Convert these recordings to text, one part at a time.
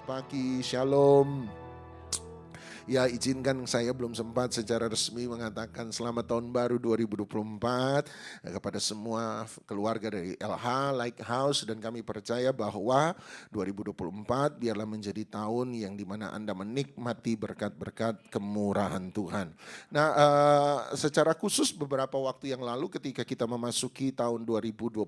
pagi, shalom. Ya, izinkan saya belum sempat secara resmi mengatakan selamat tahun baru 2024 kepada semua keluarga dari LH, Lighthouse, dan kami percaya bahwa 2024 biarlah menjadi tahun yang dimana Anda menikmati berkat-berkat kemurahan Tuhan. Nah, secara khusus beberapa waktu yang lalu ketika kita memasuki tahun 2024,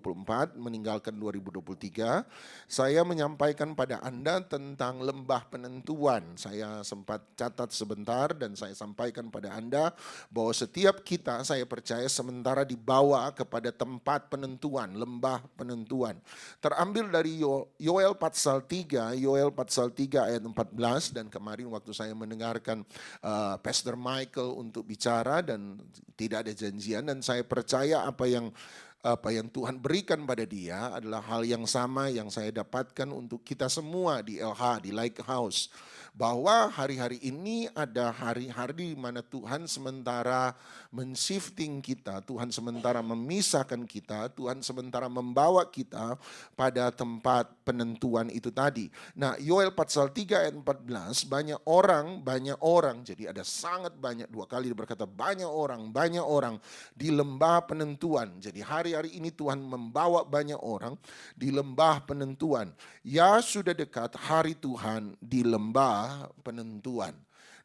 meninggalkan 2023, saya menyampaikan pada Anda tentang lembah penentuan. Saya sempat catat sebentar dan saya sampaikan pada Anda bahwa setiap kita, saya percaya, sementara dibawa kepada tempat penentuan, lembah penentuan. Terambil dari Yoel pasal 3 ayat 14, dan kemarin waktu saya mendengarkan Pastor Michael untuk bicara dan tidak ada janjian, dan saya percaya apa yang Tuhan berikan pada dia adalah hal yang sama yang saya dapatkan untuk kita semua di LH, di Lighthouse. Bahwa hari-hari ini ada hari-hari di mana Tuhan sementara men-shifting kita, Tuhan sementara memisahkan kita, Tuhan sementara membawa kita pada tempat penentuan itu tadi. Nah, Yoel pasal 3 ayat 14, banyak orang, jadi ada sangat banyak, dua kali berkata banyak orang di lembah penentuan. Jadi hari-hari ini Tuhan membawa banyak orang di lembah penentuan. Ya, sudah dekat hari Tuhan di lembah penentuan.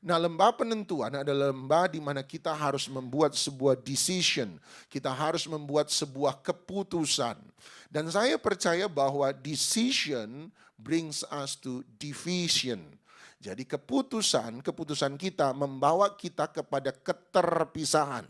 Nah, lembah penentuan adalah lembah di mana kita harus membuat sebuah decision. Kita harus membuat sebuah keputusan. Dan saya percaya bahwa decision brings us to division. Jadi keputusan kita membawa kita kepada keterpisahan.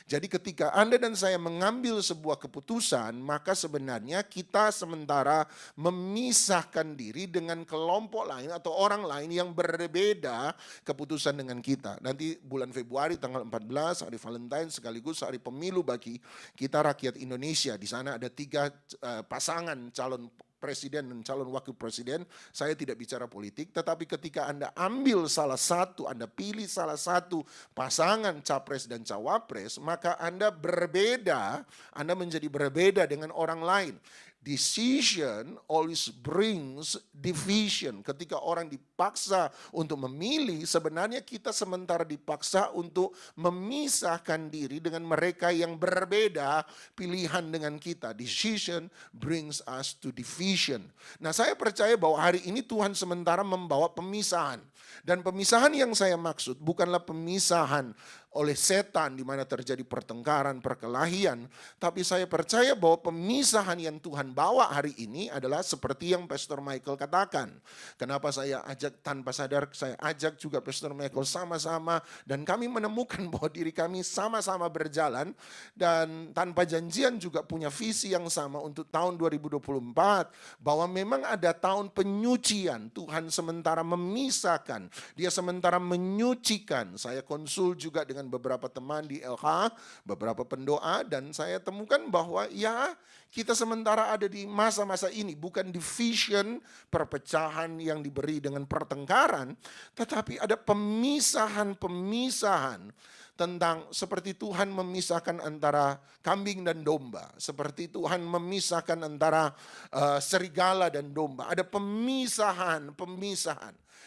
Jadi ketika Anda dan saya mengambil sebuah keputusan, maka sebenarnya kita sementara memisahkan diri dengan kelompok lain atau orang lain yang berbeda keputusan dengan kita. Nanti bulan Februari tanggal 14, hari Valentine sekaligus hari pemilu bagi kita rakyat Indonesia. Di sana ada 3 pasangan calon presiden dan calon wakil presiden. Saya tidak bicara politik, tetapi ketika Anda ambil salah satu, Anda pilih salah satu pasangan capres dan cawapres, maka Anda berbeda, Anda menjadi berbeda dengan orang lain. Decision always brings division. Ketika orang dipaksa untuk memilih, sebenarnya kita sementara dipaksa untuk memisahkan diri dengan mereka yang berbeda pilihan dengan kita. Decision brings us to division. Nah, saya percaya bahwa hari ini Tuhan sementara membawa pemisahan. Dan pemisahan yang saya maksud bukanlah pemisahan oleh setan di mana terjadi pertengkaran, perkelahian. Tapi saya percaya bahwa pemisahan yang Tuhan bawa hari ini adalah seperti yang Pastor Michael katakan. Kenapa saya ajak tanpa sadar, saya ajak juga Pastor Michael sama-sama. Dan kami menemukan bahwa diri kami sama-sama berjalan. Dan tanpa janjian juga punya visi yang sama untuk tahun 2024. Bahwa memang ada tahun penyucian. Tuhan sementara memisahkan. Dia sementara menyucikan. Saya konsul juga dengan beberapa teman di LH, beberapa pendoa, dan saya temukan bahwa ya kita sementara ada di masa-masa ini, bukan division, perpecahan yang diberi dengan pertengkaran, tetapi ada pemisahan-pemisahan tentang seperti Tuhan memisahkan antara kambing dan domba, seperti Tuhan memisahkan antara serigala dan domba. Ada pemisahan.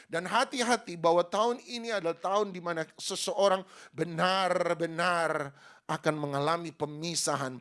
Dan hati-hati bahwa tahun ini adalah tahun di mana seseorang benar-benar akan mengalami pemisahan.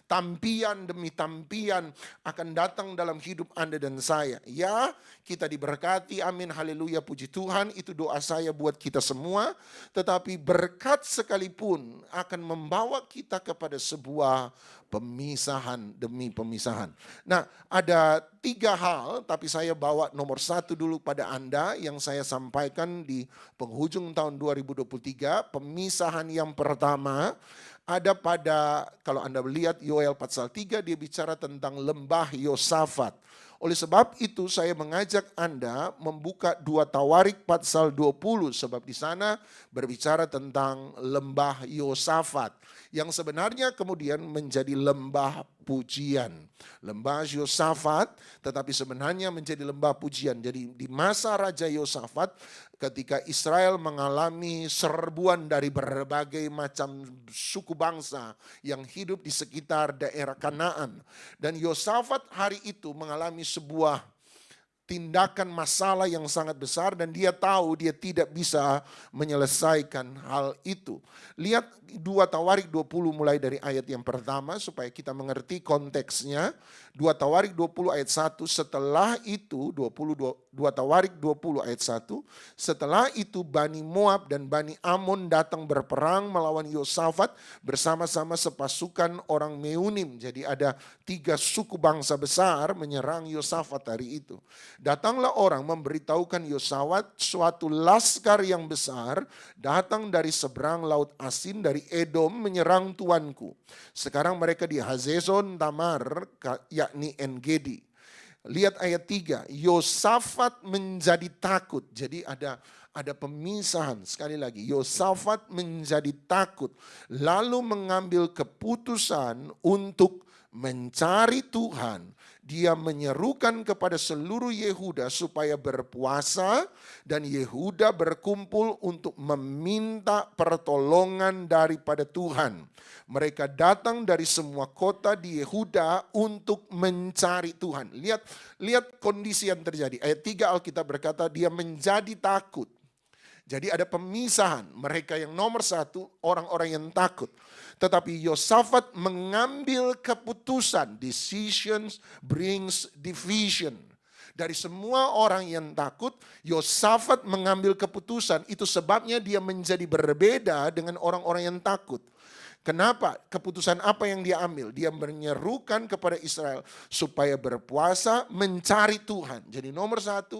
Tampian demi tampian akan datang dalam hidup Anda dan saya. Ya, kita diberkati, amin, haleluya, puji Tuhan. Itu doa saya buat kita semua. Tetapi berkat sekalipun akan membawa kita kepada sebuah pemisahan demi pemisahan. Nah, ada 3 hal, tapi saya bawa nomor 1 dulu pada Anda yang saya sampaikan di penghujung tahun 2023. Pemisahan yang pertama ada pada, kalau Anda melihat Yoel pasal 3, dia bicara tentang lembah Yosafat. Oleh sebab itu saya mengajak Anda membuka 2 Tawarik pasal 20, sebab di sana berbicara tentang lembah Yosafat yang sebenarnya kemudian menjadi lembah pujian. Lembah Yosafat tetapi sebenarnya menjadi lembah pujian. Jadi di masa Raja Yosafat ketika Israel mengalami serbuan dari berbagai macam suku bangsa yang hidup di sekitar daerah Kanaan. Dan Yosafat hari itu mengalami sebuah tindakan masalah yang sangat besar dan dia tahu dia tidak bisa menyelesaikan hal itu. Lihat 2 Tawarik 20 mulai dari ayat yang pertama supaya kita mengerti konteksnya. 2 Tawarik 20 ayat 1, setelah itu 2 Tawarik 20 ayat 1, setelah itu Bani Moab dan Bani Amon datang berperang melawan Yosafat bersama-sama sepasukan orang Meunim. Jadi ada 3 suku bangsa besar menyerang Yosafat hari itu. Datanglah orang memberitahukan Yosafat suatu laskar yang besar datang dari seberang laut Asin dari Edom menyerang tuanku. Sekarang mereka di Hazezon Tamar yakni En-Gedi. Lihat ayat 3, Yosafat menjadi takut. Jadi ada pemisahan. Sekali lagi, Yosafat menjadi takut lalu mengambil keputusan untuk mencari Tuhan. Dia menyerukan kepada seluruh Yehuda supaya berpuasa dan Yehuda berkumpul untuk meminta pertolongan daripada Tuhan. Mereka datang dari semua kota di Yehuda untuk mencari Tuhan. Lihat kondisi yang terjadi. Ayat 3 Alkitab berkata dia menjadi takut. Jadi ada pemisahan. Mereka yang nomor 1 orang-orang yang takut. Tetapi Yosafat mengambil keputusan. Decisions brings division. Dari semua orang yang takut, Yosafat mengambil keputusan. Itu sebabnya dia menjadi berbeda dengan orang-orang yang takut. Kenapa? Keputusan apa yang dia ambil? Dia menyerukan kepada Israel supaya berpuasa mencari Tuhan. Jadi nomor 1,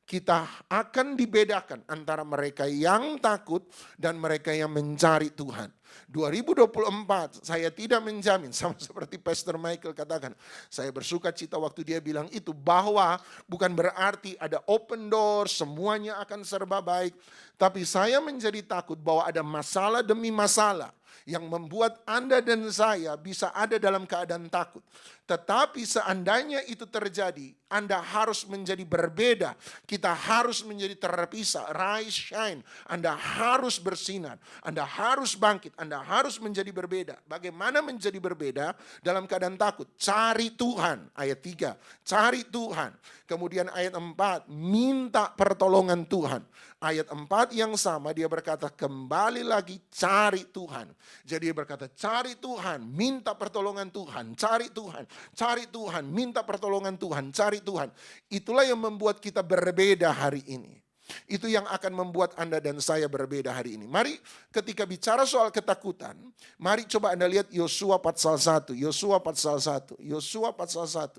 kita akan dibedakan antara mereka yang takut dan mereka yang mencari Tuhan. 2024 saya tidak menjamin, sama seperti Pastor Michael katakan. Saya bersuka cita waktu dia bilang itu, bahwa bukan berarti ada open door, semuanya akan serba baik. Tapi saya menjadi takut bahwa ada masalah demi masalah yang membuat Anda dan saya bisa ada dalam keadaan takut. Tetapi seandainya itu terjadi, Anda harus menjadi berbeda. Kita harus menjadi terpisah. Rise, shine. Anda harus bersinar. Anda harus bangkit. Anda harus menjadi berbeda. Bagaimana menjadi berbeda dalam keadaan takut? Cari Tuhan. Ayat 3. Cari Tuhan. Kemudian ayat 4. Minta pertolongan Tuhan. Ayat 4 yang sama dia berkata kembali lagi cari Tuhan. Jadi dia berkata cari Tuhan. Minta pertolongan Tuhan. Cari Tuhan. Cari Tuhan, minta pertolongan Tuhan, cari Tuhan. Itulah yang membuat kita berbeda hari ini. Itu yang akan membuat Anda dan saya berbeda hari ini. Mari ketika bicara soal ketakutan, mari coba Anda lihat Yosua pasal 1. Yosua pasal 1. Yosua pasal 1.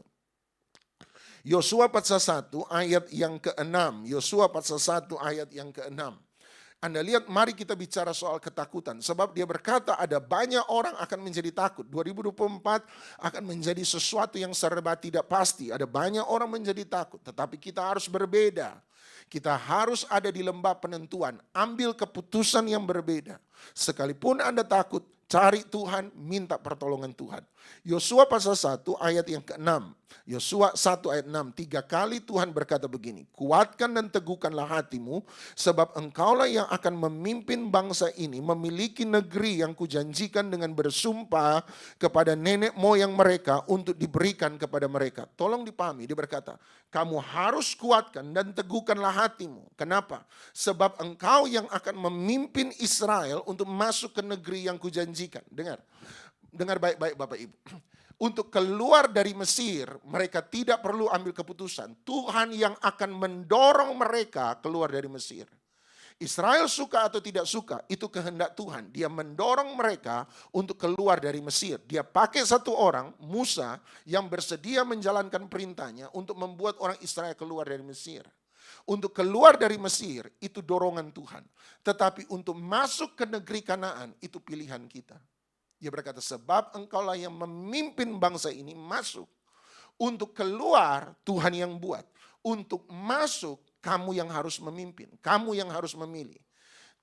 Yosua pasal 1 ayat yang ke-6. Yosua pasal 1 ayat yang ke-6. Anda lihat, mari kita bicara soal ketakutan. Sebab dia berkata ada banyak orang akan menjadi takut. 2024 akan menjadi sesuatu yang serba tidak pasti. Ada banyak orang menjadi takut. Tetapi kita harus berbeda. Kita harus ada di lembah penentuan. Ambil keputusan yang berbeda. Sekalipun Anda takut, cari Tuhan, minta pertolongan Tuhan. Yosua pasal 1 ayat yang ke-6. Yosua 1 ayat 6. 3 kali Tuhan berkata begini. Kuatkan dan teguhkanlah hatimu. Sebab engkaulah yang akan memimpin bangsa ini. Memiliki negeri yang kujanjikan dengan bersumpah kepada nenek moyang mereka. Untuk diberikan kepada mereka. Tolong dipahami. Dia berkata. Kamu harus kuatkan dan teguhkanlah hatimu. Kenapa? Sebab engkau yang akan memimpin Israel untuk masuk ke negeri yang kujanjikan. Dengar baik-baik Bapak Ibu. Untuk keluar dari Mesir, mereka tidak perlu ambil keputusan. Tuhan yang akan mendorong mereka keluar dari Mesir. Israel suka atau tidak suka, itu kehendak Tuhan. Dia mendorong mereka untuk keluar dari Mesir. Dia pakai satu orang, Musa, yang bersedia menjalankan perintahnya untuk membuat orang Israel keluar dari Mesir. Untuk keluar dari Mesir, itu dorongan Tuhan. Tetapi untuk masuk ke negeri Kanaan, itu pilihan kita. Dia berkata, sebab engkaulah yang memimpin bangsa ini masuk. Untuk keluar, Tuhan yang buat. Untuk masuk, kamu yang harus memimpin. Kamu yang harus memilih.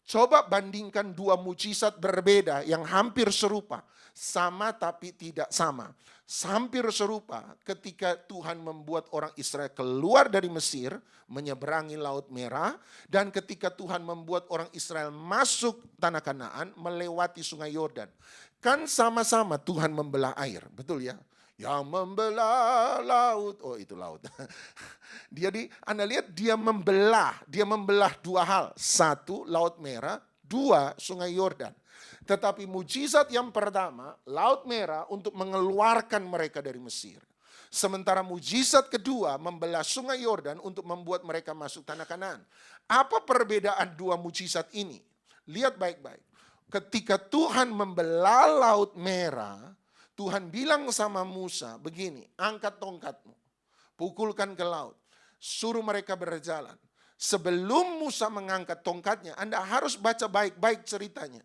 Coba bandingkan 2 mujizat berbeda yang hampir serupa. Sama tapi tidak sama. Hampir serupa ketika Tuhan membuat orang Israel keluar dari Mesir, menyeberangi Laut Merah. Dan ketika Tuhan membuat orang Israel masuk tanah Kanaan, melewati sungai Yordan. Kan sama-sama Tuhan membelah air, betul ya? Yang membelah laut. Oh itu laut. Anda lihat dia membelah dua hal. Satu, Laut Merah. Dua, Sungai Yordan. Tetapi mujizat yang pertama, Laut Merah untuk mengeluarkan mereka dari Mesir. Sementara mujizat kedua, membelah Sungai Yordan untuk membuat mereka masuk tanah Kanaan. Apa perbedaan dua mujizat ini? Lihat baik-baik. Ketika Tuhan membelah Laut Merah, Tuhan bilang sama Musa, begini, angkat tongkatmu, pukulkan ke laut, suruh mereka berjalan. Sebelum Musa mengangkat tongkatnya, Anda harus baca baik-baik ceritanya.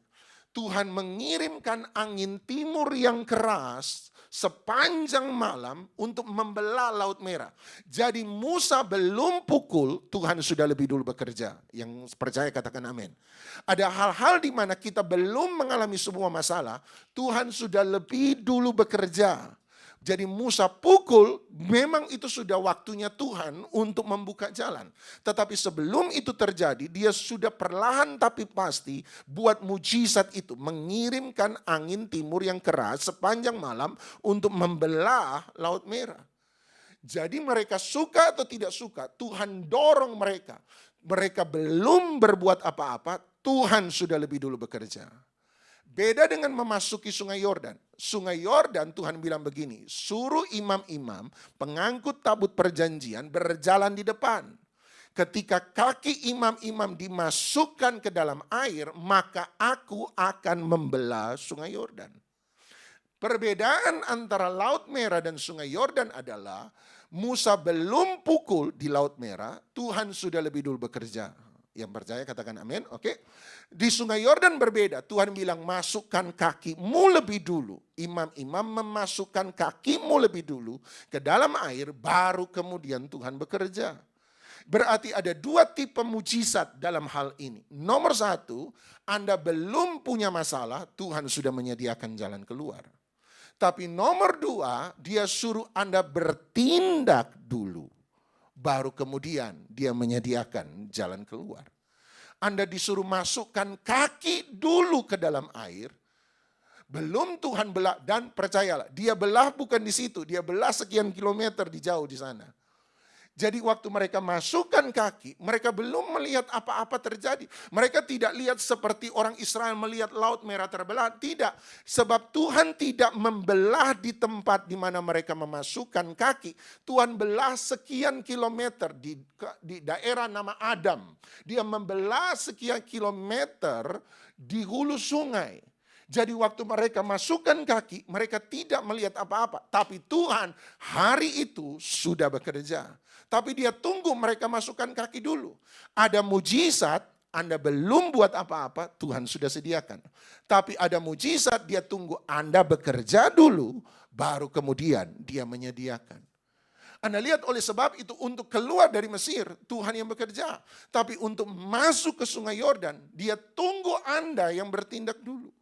Tuhan mengirimkan angin timur yang keras sepanjang malam untuk membelah Laut Merah. Jadi Musa belum pukul, Tuhan sudah lebih dulu bekerja. Yang percaya katakan amin. Ada hal-hal di mana kita belum mengalami semua masalah, Tuhan sudah lebih dulu bekerja. Jadi Musa pukul, memang itu sudah waktunya Tuhan untuk membuka jalan. Tetapi sebelum itu terjadi, dia sudah perlahan tapi pasti buat mujizat itu. Mengirimkan angin timur yang keras sepanjang malam untuk membelah Laut Merah. Jadi mereka suka atau tidak suka, Tuhan dorong mereka. Mereka belum berbuat apa-apa, Tuhan sudah lebih dulu bekerja. Beda dengan memasuki Sungai Yordan. Sungai Yordan Tuhan bilang begini, suruh imam-imam pengangkut tabut perjanjian berjalan di depan. Ketika kaki imam-imam dimasukkan ke dalam air, maka aku akan membelah Sungai Yordan. Perbedaan antara Laut Merah dan Sungai Yordan adalah Musa belum pukul di Laut Merah, Tuhan sudah lebih dulu bekerja. Yang percaya katakan amin, oke. Di Sungai Yordan berbeda, Tuhan bilang masukkan kakimu lebih dulu. Imam-imam memasukkan kakimu lebih dulu ke dalam air, baru kemudian Tuhan bekerja. Berarti ada dua tipe mujizat dalam hal ini. Nomor satu, Anda belum punya masalah, Tuhan sudah menyediakan jalan keluar. Tapi nomor dua, dia suruh Anda bertindak dulu. Baru kemudian dia menyediakan jalan keluar. Anda disuruh masukkan kaki dulu ke dalam air. Belum Tuhan belah, dan percayalah, dia belah bukan di situ. Dia belah sekian kilometer di jauh di sana. Jadi waktu mereka masukkan kaki, mereka belum melihat apa-apa terjadi. Mereka tidak lihat seperti orang Israel melihat Laut Merah terbelah. Tidak, sebab Tuhan tidak membelah di tempat di mana mereka memasukkan kaki. Tuhan belah sekian kilometer di daerah nama Adam. Dia membelah sekian kilometer di hulu sungai. Jadi waktu mereka masukkan kaki, mereka tidak melihat apa-apa. Tapi Tuhan hari itu sudah bekerja. Tapi dia tunggu mereka masukkan kaki dulu. Ada mujizat, Anda belum buat apa-apa, Tuhan sudah sediakan. Tapi ada mujizat, dia tunggu Anda bekerja dulu, baru kemudian dia menyediakan. Anda lihat oleh sebab itu untuk keluar dari Mesir, Tuhan yang bekerja. Tapi untuk masuk ke Sungai Yordan, dia tunggu Anda yang bertindak dulu.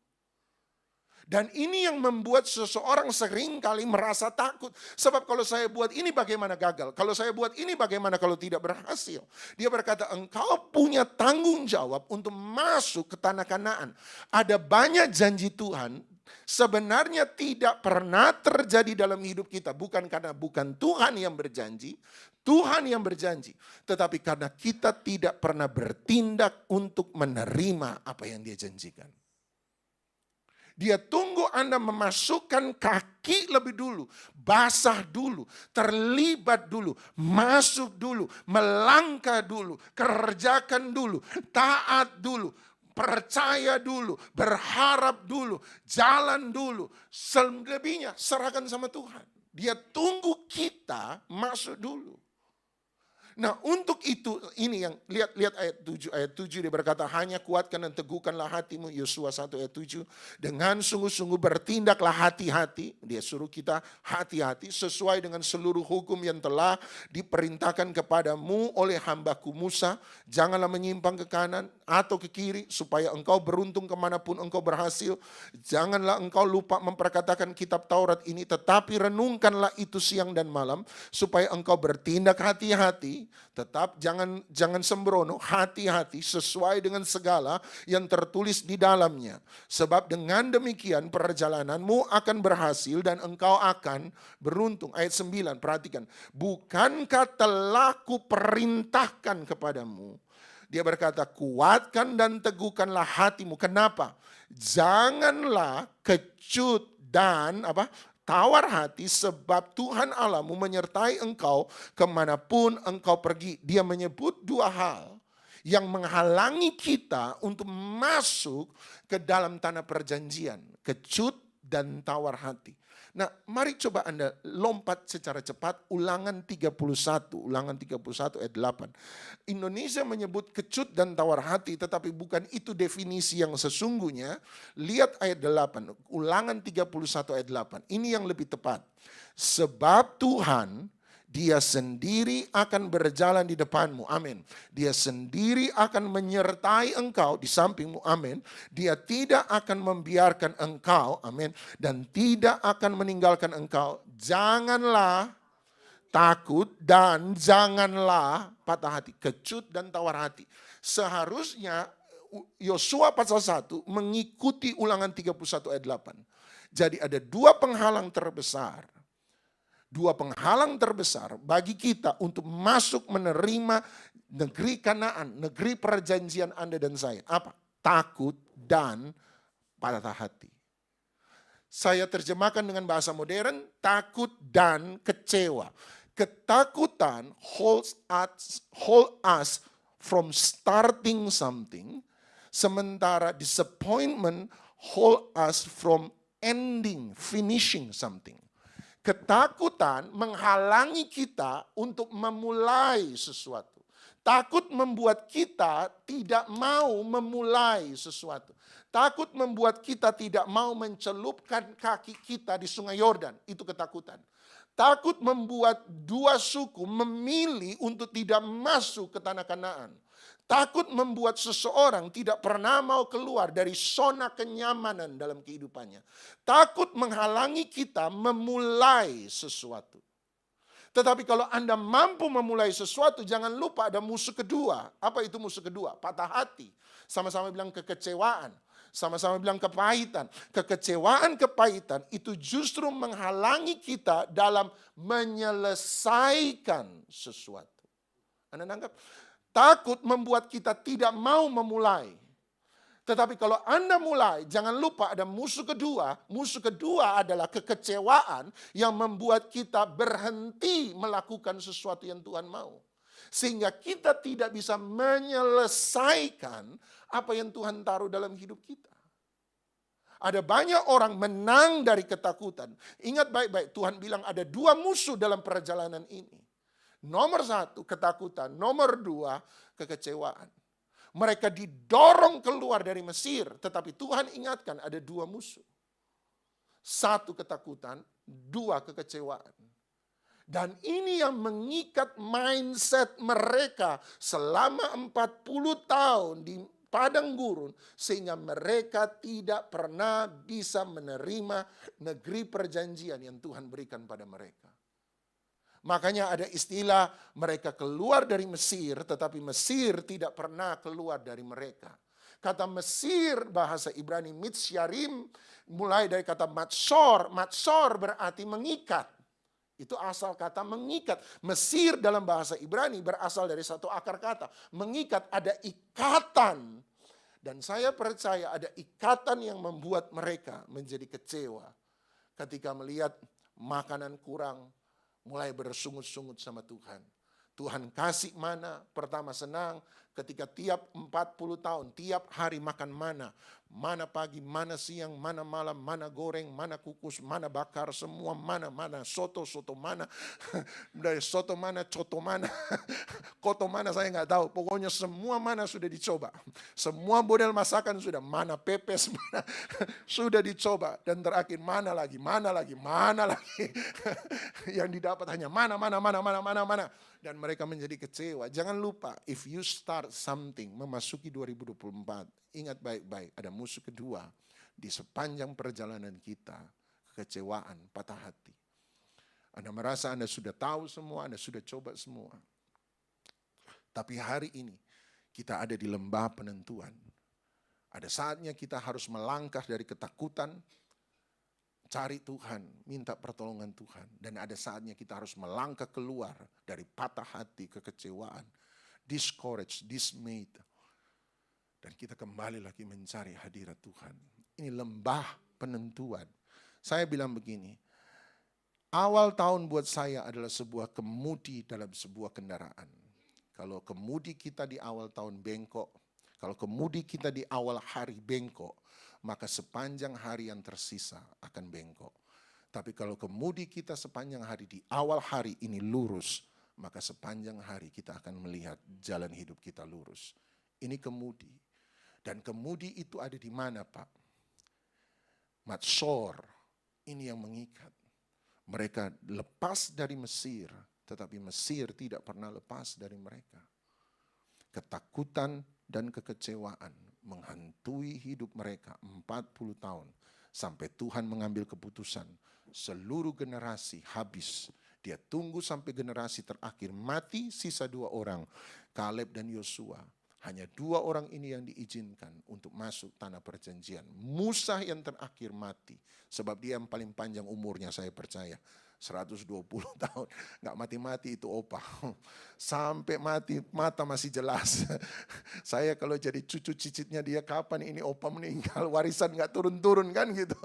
Dan ini yang membuat seseorang seringkali merasa takut. Sebab kalau saya buat ini bagaimana gagal? Kalau saya buat ini bagaimana kalau tidak berhasil? Dia berkata, engkau punya tanggung jawab untuk masuk ke tanah Kanaan. Ada banyak janji Tuhan sebenarnya tidak pernah terjadi dalam hidup kita. Bukan karena bukan Tuhan yang berjanji, Tuhan yang berjanji. Tetapi karena kita tidak pernah bertindak untuk menerima apa yang dia janjikan. Dia tunggu Anda memasukkan kaki lebih dulu, basah dulu, terlibat dulu, masuk dulu, melangkah dulu, kerjakan dulu, taat dulu, percaya dulu, berharap dulu, jalan dulu. Selebihnya serahkan sama Tuhan. Dia tunggu kita masuk dulu. Nah untuk itu, ini yang lihat ayat 7 dia berkata, hanya kuatkan dan teguhkanlah hatimu, Yosua 1 ayat 7. Dengan sungguh-sungguh bertindaklah hati-hati, dia suruh kita hati-hati sesuai dengan seluruh hukum yang telah diperintahkan kepadamu oleh hambaku Musa. Janganlah menyimpang ke kanan atau ke kiri, supaya engkau beruntung kemanapun engkau berhasil. Janganlah engkau lupa memperkatakan kitab Taurat ini, tetapi renungkanlah itu siang dan malam, supaya engkau bertindak hati-hati tetap jangan sembrono, hati-hati sesuai dengan segala yang tertulis di dalamnya. Sebab dengan demikian perjalananmu akan berhasil dan engkau akan beruntung. Ayat 9, perhatikan. Bukankah telah kuperintahkan kepadamu? Dia berkata, kuatkan dan teguhkanlah hatimu. Kenapa? Janganlah kecut dan tawar hati, sebab Tuhan Allahmu menyertai engkau kemanapun engkau pergi. Dia menyebut dua hal yang menghalangi kita untuk masuk ke dalam tanah perjanjian. Kecut dan tawar hati. Nah, mari coba Anda lompat secara cepat Ulangan 31 ayat 8. Indonesia menyebut kecut dan tawar hati, tetapi bukan itu definisi yang sesungguhnya. Lihat ayat 8, Ulangan 31 ayat 8. Ini yang lebih tepat. Sebab Tuhan, Dia sendiri akan berjalan di depanmu. Amin. Dia sendiri akan menyertai engkau di sampingmu. Amin. Dia tidak akan membiarkan engkau. Amin. Dan tidak akan meninggalkan engkau. Janganlah takut dan janganlah patah hati. Kecut dan tawar hati. Seharusnya Yosua pasal 1 mengikuti Ulangan 31 ayat 8. Jadi ada dua penghalang terbesar. Dua penghalang terbesar bagi kita untuk masuk menerima negeri Kanaan, negeri perjanjian Anda dan saya. Apa? Takut dan patah hati. Saya terjemahkan dengan bahasa modern, takut dan kecewa. Ketakutan hold us from starting something, sementara disappointment hold us from finishing something. Ketakutan menghalangi kita untuk memulai sesuatu. Takut membuat kita tidak mau memulai sesuatu. Takut membuat kita tidak mau mencelupkan kaki kita di Sungai Yordan. Itu ketakutan. Takut membuat dua suku memilih untuk tidak masuk ke tanah Kanaan. Takut membuat seseorang tidak pernah mau keluar dari zona kenyamanan dalam kehidupannya. Takut menghalangi kita memulai sesuatu. Tetapi kalau Anda mampu memulai sesuatu, jangan lupa ada musuh kedua. Apa itu musuh kedua? Patah hati. Sama-sama bilang kekecewaan. Sama-sama bilang kepahitan. Kekecewaan, kepahitan itu justru menghalangi kita dalam menyelesaikan sesuatu. Anda nangkap? Takut membuat kita tidak mau memulai. Tetapi kalau Anda mulai, jangan lupa ada musuh kedua. Musuh kedua adalah kekecewaan yang membuat kita berhenti melakukan sesuatu yang Tuhan mau. Sehingga kita tidak bisa menyelesaikan apa yang Tuhan taruh dalam hidup kita. Ada banyak orang menang dari ketakutan. Ingat baik-baik, Tuhan bilang ada dua musuh dalam perjalanan ini. Nomor satu, ketakutan. Nomor dua, kekecewaan. Mereka didorong keluar dari Mesir, tetapi Tuhan ingatkan ada dua musuh. Satu, ketakutan. Dua, kekecewaan. Dan ini yang mengikat mindset mereka selama 40 tahun di padang gurun, sehingga mereka tidak pernah bisa menerima negeri perjanjian yang Tuhan berikan pada mereka. Makanya ada istilah mereka keluar dari Mesir, tetapi Mesir tidak pernah keluar dari mereka. Kata Mesir bahasa Ibrani Mitsyarim mulai dari kata matsor. Matsor berarti mengikat. Itu asal kata mengikat. Mesir dalam bahasa Ibrani berasal dari satu akar kata. Mengikat, ada ikatan. Dan saya percaya ada ikatan yang membuat mereka menjadi kecewa. Ketika melihat makanan kurang, mulai bersungut-sungut sama Tuhan. Tuhan kasih mana, pertama senang ketika tiap 40 tahun, tiap hari makan mana. Mana pagi, mana siang, mana malam, mana goreng, mana kukus, mana bakar, semua mana, soto mana. Dari soto mana, coto mana, koto mana saya nggak tahu. Pokoknya semua mana sudah dicoba. Semua model masakan sudah, mana pepes, mana sudah dicoba. Dan terakhir mana lagi. Yang didapat hanya mana. Dan mereka menjadi kecewa. Jangan lupa, if you start something, memasuki 2024, ingat baik-baik, ada musuh kedua di sepanjang perjalanan kita, kekecewaan, patah hati. Anda merasa Anda sudah tahu semua, Anda sudah coba semua. Tapi hari ini kita ada di lembah penentuan. Ada saatnya kita harus melangkah dari ketakutan, cari Tuhan, minta pertolongan Tuhan. Dan ada saatnya kita harus melangkah keluar dari patah hati, kekecewaan, discouraged, dismayed. Dan kita kembali lagi mencari hadirat Tuhan. Ini lembah penentuan. Saya bilang begini, awal tahun buat saya adalah sebuah kemudi dalam sebuah kendaraan. Kalau kemudi kita di awal tahun bengkok, kalau kemudi kita di awal hari bengkok, maka sepanjang hari yang tersisa akan bengkok. Tapi kalau kemudi kita sepanjang hari di awal hari ini lurus, maka sepanjang hari kita akan melihat jalan hidup kita lurus. Ini kemudi. Dan kemudi itu ada di mana, Pak? Matsor, ini yang mengikat. Mereka lepas dari Mesir, tetapi Mesir tidak pernah lepas dari mereka. Ketakutan dan kekecewaan menghantui hidup mereka 40 tahun. Sampai Tuhan mengambil keputusan, seluruh generasi habis. Dia tunggu sampai generasi terakhir mati, sisa 2 orang, Kaleb dan Yosua. Hanya 2 orang ini yang diizinkan untuk masuk tanah perjanjian. Musa yang terakhir mati, sebab dia yang paling panjang umurnya, saya percaya. 120 tahun, nggak mati-mati itu opa. Sampai mati, mata masih jelas. Saya kalau jadi cucu cicitnya dia, kapan ini opa meninggal, warisan nggak turun-turun kan gitu.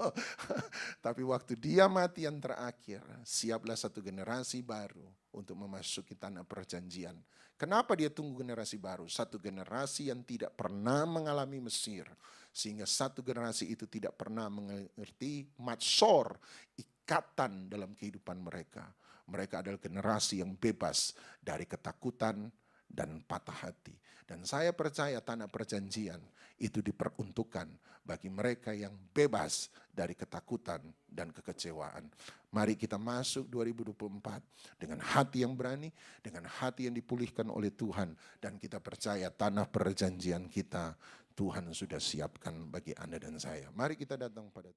Tapi waktu dia mati yang terakhir, siaplah satu generasi baru untuk memasuki tanah perjanjian. Kenapa dia tunggu generasi baru? Satu generasi yang tidak pernah mengalami Mesir. Sehingga satu generasi itu tidak pernah mengerti matsor, ikatan dalam kehidupan mereka. Mereka adalah generasi yang bebas dari ketakutan dan patah hati. Dan saya percaya tanah perjanjian itu diperuntukkan bagi mereka yang bebas dari ketakutan dan kekecewaan. Mari kita masuk 2024 dengan hati yang berani, dengan hati yang dipulihkan oleh Tuhan. Dan kita percaya tanah perjanjian kita Tuhan sudah siapkan bagi Anda dan saya. Mari kita datang pada